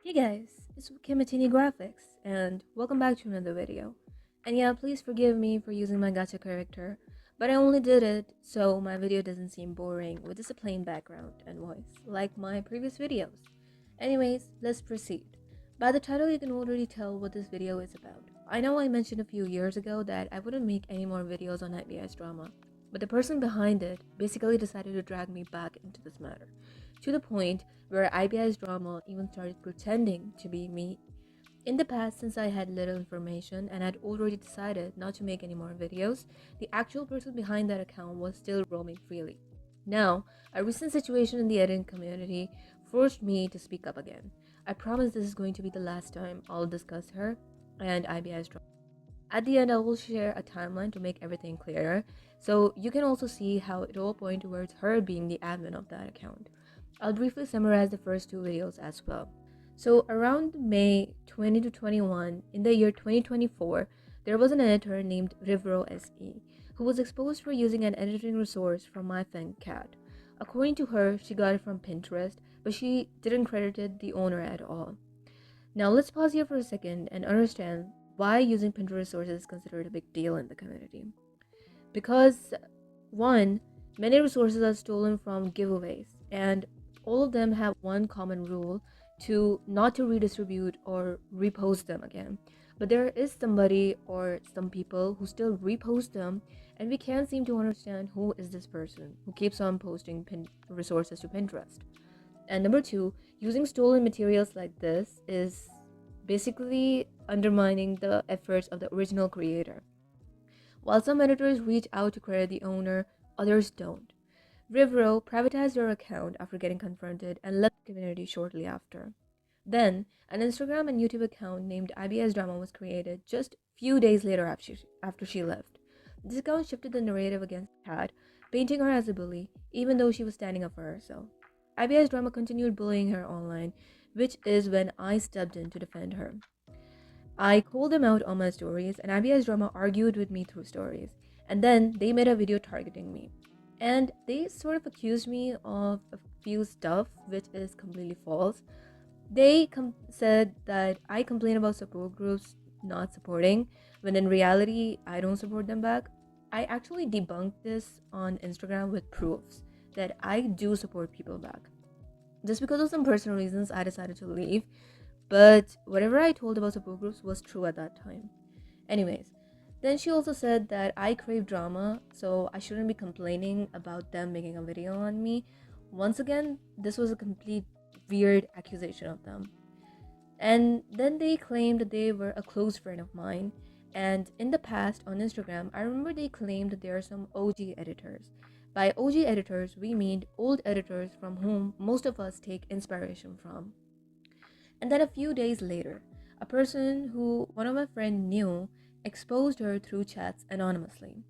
Hey guys, it's Huichansgraphix, and welcome back to another video. And yeah, please forgive me for using my gacha character, but I only did it so my video doesn't seem boring with just a plain background and voice, like my previous videos. Anyways, let's proceed. By the title you can already tell what this video is about. I know I mentioned a few years ago that I wouldn't make any more videos on Ibisdrama, but the person behind it basically decided to drag me back into this matter, to the point where Ibisdrama even started pretending to be me. In the past, since I had little information and had already decided not to make any more videos, the actual person behind that account was still roaming freely. Now, a recent situation in the editing community forced me to speak up again. I promise this is going to be the last time I'll discuss her and Ibisdrama. At the end, I will share a timeline to make everything clearer, so you can also see how it all points towards her being the admin of that account. I'll briefly summarize the first two videos as well. So, around May 20 to 21, in the year 2024, there was an editor named Rivro SE who was exposed for using an editing resource from MyFangCat. According to her, she got it from Pinterest, but she didn't credit the owner at all. Now let's pause here for a second and understand why using Pinterest resources is considered a big deal in the community. Because, one, many resources are stolen from giveaways, and all of them have one common rule to not to redistribute or repost them again. But there is somebody or some people who still repost them, and we can't seem to understand who is this person who keeps on posting resources to Pinterest. And number two, using stolen materials like this is basically undermining the efforts of the original creator. While some editors reach out to credit the owner, others don't. Rivro privatized her account after getting confronted and left the community shortly after. Then, an Instagram and YouTube account named Ibisdrama was created just few days later after she left. This account shifted the narrative against Kat, painting her as a bully, even though she was standing up for herself. Ibisdrama continued bullying her online, which is when I stepped in to defend her. I called them out on my stories, and Ibisdrama argued with me through stories, and then they made a video targeting me. And they sort of accused me of a few stuff which is completely false. They said that I complain about support groups not supporting, when in reality, I don't support them back. I actually debunked this on Instagram with proofs that I do support people back. Just because of some personal reasons, I decided to leave, but whatever I told about support groups was true at that time. Anyways, then she also said that I crave drama, so I shouldn't be complaining about them making a video on me. Once again, this was a complete weird accusation of them. And then they claimed that they were a close friend of mine. And in the past on Instagram, I remember they claimed that there are some OG editors. By OG editors, we mean old editors from whom most of us take inspiration from. And then a few days later, a person who one of my friends knew exposed her through chats anonymously.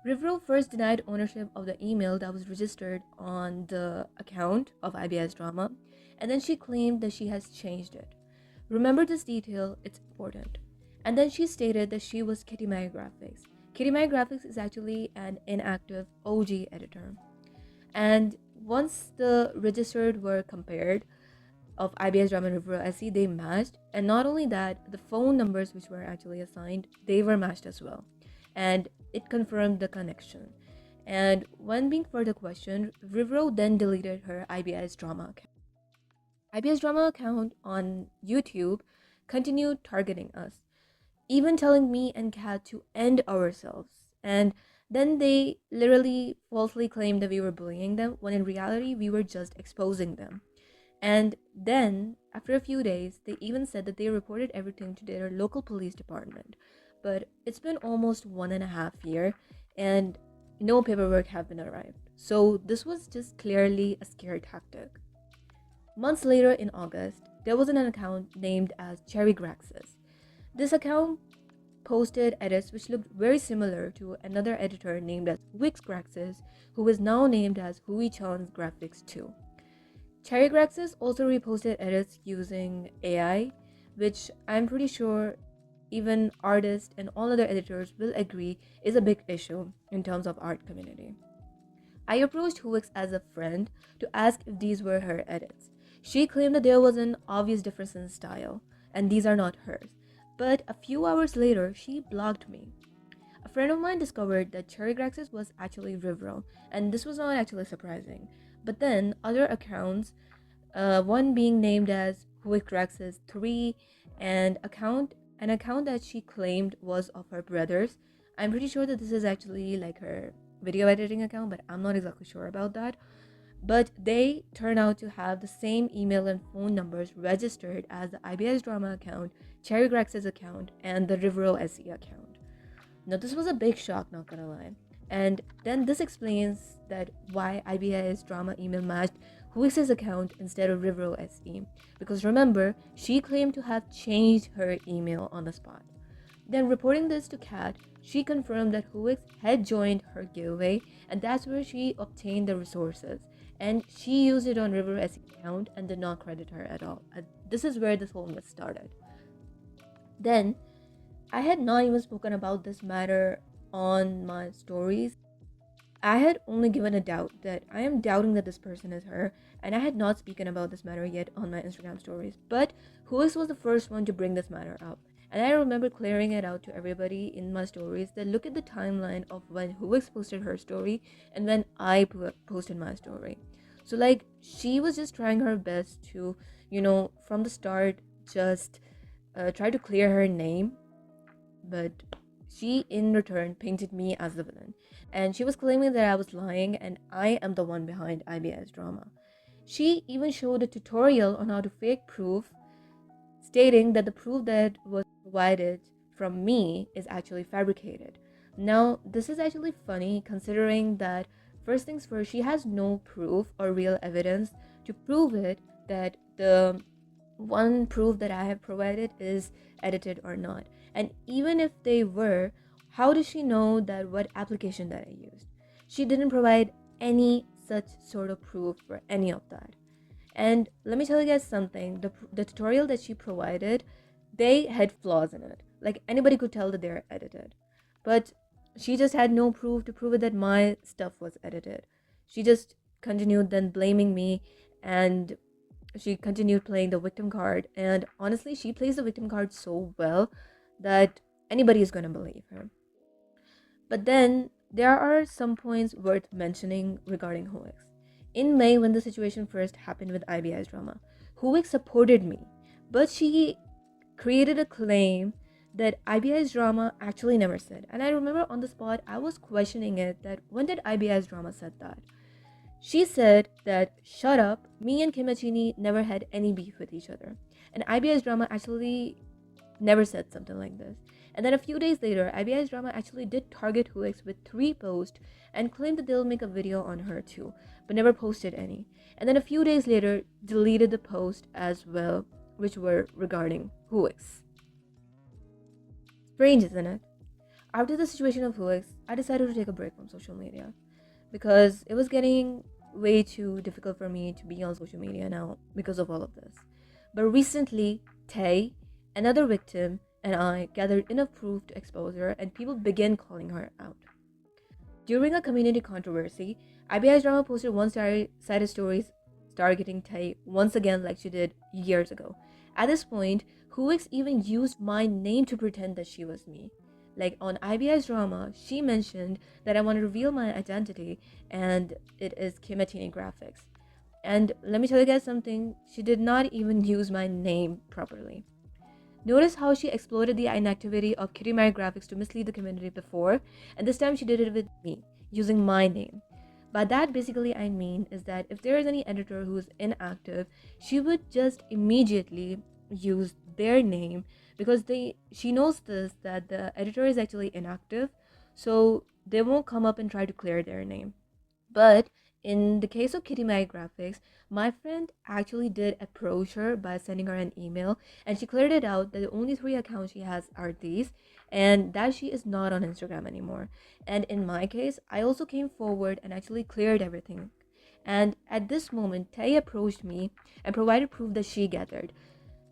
Rivro first denied ownership of the email that was registered on the account of Ibisdrama, and then she claimed that she has changed it. Remember this detail, it's important. And then she stated that she was Kitty Graphics is actually an inactive OG editor. And once the registered were compared, of Ibisdrama and Rivro SE, they matched. And not only that, the phone numbers which were actually assigned, they were matched as well. And it confirmed the connection. And when being further questioned, Rivro then deleted her Ibisdrama account. Ibisdrama account on YouTube continued targeting us, even telling me and Kat to end ourselves. And then they literally falsely claimed that we were bullying them, when in reality, we were just exposing them. And then, after a few days, they even said that they reported everything to their local police department. But it's been almost 1.5 years, and no paperwork have been arrived. So this was just clearly a scare tactic. Months later, in August, there was an account named as Cherrygraxis. This account posted edits which looked very similar to another editor named as Huichansgraphix, who is now named as Huichansgraphix too. Cherrygraxis also reposted edits using AI, which I'm pretty sure even artists and all other editors will agree is a big issue in terms of art community. I approached Huix as a friend to ask if these were her edits. She claimed that there was an obvious difference in style, and these are not hers. But a few hours later, she blocked me. A friend of mine discovered that Cherrygraphix was actually Rivero, and this was not actually surprising. But then other accounts, one being named as Huichansgraphix3, and an account that she claimed was of her brother's. I'm pretty sure that this is actually like her video editing account, but I'm not exactly sure about that. But they turn out to have the same email and phone numbers registered as the Ibisdrama account, Cherrygraphix's account, and the Rivero SE account. Now, this was a big shock, not gonna lie. And then this explains that why Ibisdrama email matched Huix's account instead of Rivero SE. Because remember, she claimed to have changed her email on the spot. Then reporting this to Kat, she confirmed that Huix had joined her giveaway, and that's where she obtained the resources. And she used it on Rivero SE account and did not credit her at all. And this is where this whole mess started. Then I had not even spoken about this matter on my stories. I had only given a doubt that I am doubting that this person is her, and I had not spoken about this matter yet on my Instagram stories. But Huix was the first one to bring this matter up. And I remember clearing it out to everybody in my stories that look at the timeline of when Huix posted her story and when I posted my story. So, like, she was just trying her best to, from the start, just try to clear her name, but she in return painted me as the villain, and she was claiming that I was lying and I am the one behind Ibisdrama. She even showed a tutorial on how to fake proof, stating that the proof that was provided from me is actually fabricated. Now, this is actually funny considering that, first things first, she has no proof or real evidence to prove it that the one proof that I have provided is edited or not. And even if they were, how does she know that what application that I used? She didn't provide any such sort of proof for any of that. And let me tell you guys something, the tutorial that she provided, they had flaws in it. Like, anybody could tell that they're edited. But she just had no proof to prove it that my stuff was edited. She just continued then blaming me, and she continued playing the victim card. And honestly, she plays the victim card so well that anybody is going to believe her. But then there are some points worth mentioning regarding Huix. In May, when the situation first happened with Ibisdrama, Huix supported me, but she created a claim that Ibisdrama actually never said. And I remember on the spot, I was questioning it, that when did Ibisdrama said that? She said that, shut up, me and Kimachini never had any beef with each other. And Ibisdrama actually never said something like this. And then a few days later, Ibisdrama actually did target Huix with 3 posts and claimed that they'll make a video on her too, but never posted any. And then a few days later, deleted the post as well, which were regarding Huix. Strange, isn't it? After the situation of Huix, I decided to take a break from social media because it was getting way too difficult for me to be on social media now because of all of this. But recently, Tay, another victim, and I gathered enough proof to expose her, and people began calling her out. During a community controversy, Ibisdrama posted one-sided stories targeting Tay once again like she did years ago. At this point, Huix even used my name to pretend that she was me. Like on Ibisdrama, she mentioned that I want to reveal my identity, and it is Huichansgraphix. And let me tell you guys something, she did not even use my name properly. Notice how she exploited the inactivity of Huichansgraphix to mislead the community before, and this time she did it with me, using my name. By that, basically, I mean is that if there is any editor who is inactive, she would just immediately use their name, because she knows this, that the editor is actually inactive, so they won't come up and try to clear their name. But in the case of Huichansgraphix, my friend actually did approach her by sending her an email, and she cleared it out that the only 3 accounts she has are these, and that she is not on Instagram anymore. And in my case, I also came forward and actually cleared everything. And at this moment, Tay approached me and provided proof that she gathered.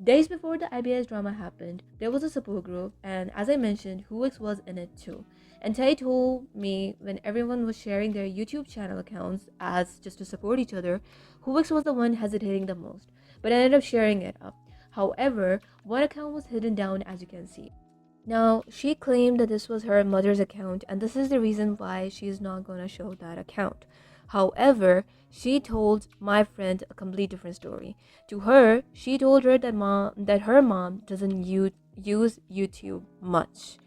Days before the Ibisdrama happened, there was a support group, and as I mentioned, Huix was in it too. And Tay told me when everyone was sharing their YouTube channel accounts as just to support each other, Huix was the one hesitating the most. but I ended up sharing it up. However, one account was hidden down, as you can see. Now, she claimed that this was her mother's account, and this is the reason why she's not going to show that account. However, she told my friend a complete different story. To her, she told her that her mom doesn't use YouTube much.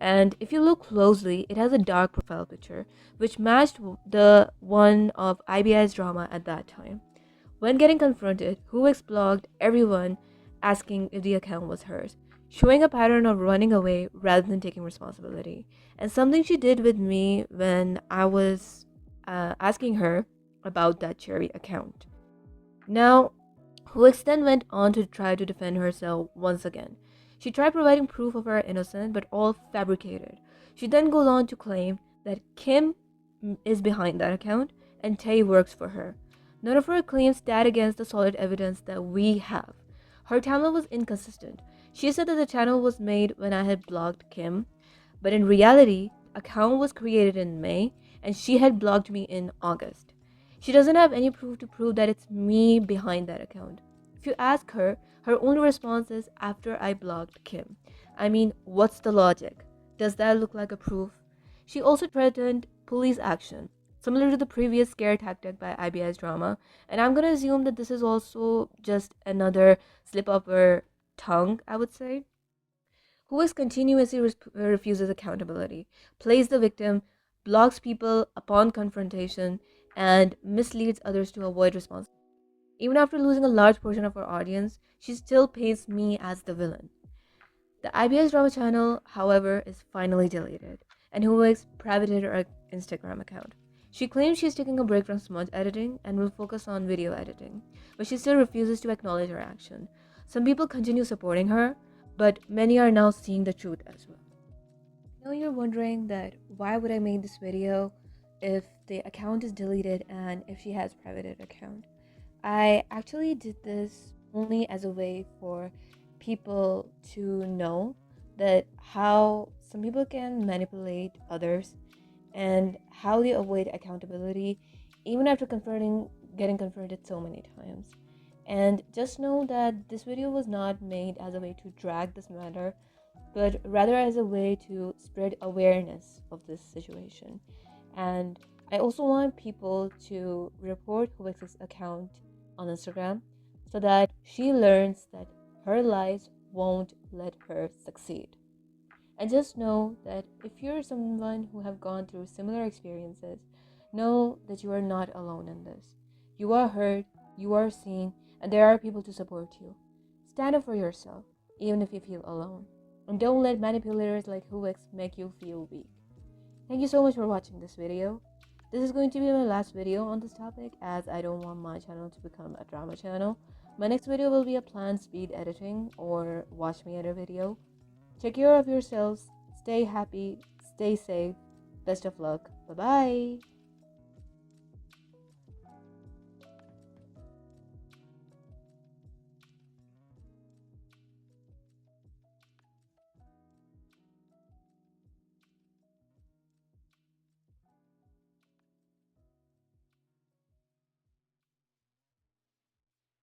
And if you look closely, it has a dark profile picture, which matched the one of Ibisdrama at that time. When getting confronted, Huix blocked everyone, asking if the account was hers, showing a pattern of running away rather than taking responsibility. And something she did with me when I was asking her about that cherry account. Now, Huix then went on to try to defend herself once again. She tried providing proof of her innocence, but all fabricated. She then goes on to claim that Kim is behind that account and Tay works for her. None of her claims stand against the solid evidence that we have. Her timeline was inconsistent. She said that the channel was made when I had blocked Kim, but in reality, the account was created in May and she had blocked me in August. She doesn't have any proof to prove that it's me behind that account. If you ask her, her only response is after I blocked Kim. I mean, what's the logic? Does that look like a proof? She also threatened police action, similar to the previous scare tactic by Ibisdrama, and I'm gonna assume that this is also just another slip of her tongue, I would say. Who is continuously refuses accountability, plays the victim, blocks people upon confrontation, and misleads others to avoid responsibility. Even after losing a large portion of her audience, she still paints me as the villain. The Ibisdrama channel, however, is finally deleted, and Huix privated her Instagram account. She claims she's taking a break from smudge editing and will focus on video editing, but she still refuses to acknowledge her action. Some people continue supporting her, but many are now seeing the truth as well. I know you're wondering that why would I make this video if the account is deleted and if she has privated account. I actually did this only as a way for people to know that how some people can manipulate others and how they avoid accountability even after getting confronted so many times. And just know that this video was not made as a way to drag this matter, but rather as a way to spread awareness of this situation. And I also want people to report Huix's account on Instagram so that she learns that her lies won't let her succeed. And just know that if you're someone who have gone through similar experiences, know that you are not alone in this. You are heard, you are seen, and there are people to support you. Stand up for yourself, even if you feel alone. And don't let manipulators like Huix make you feel weak. Thank you so much for watching this video. This is going to be my last video on this topic, as I don't want my channel to become a drama channel. My next video will be a planned speed editing or watch me edit video. Take care of yourselves, stay happy, stay safe, best of luck, bye bye.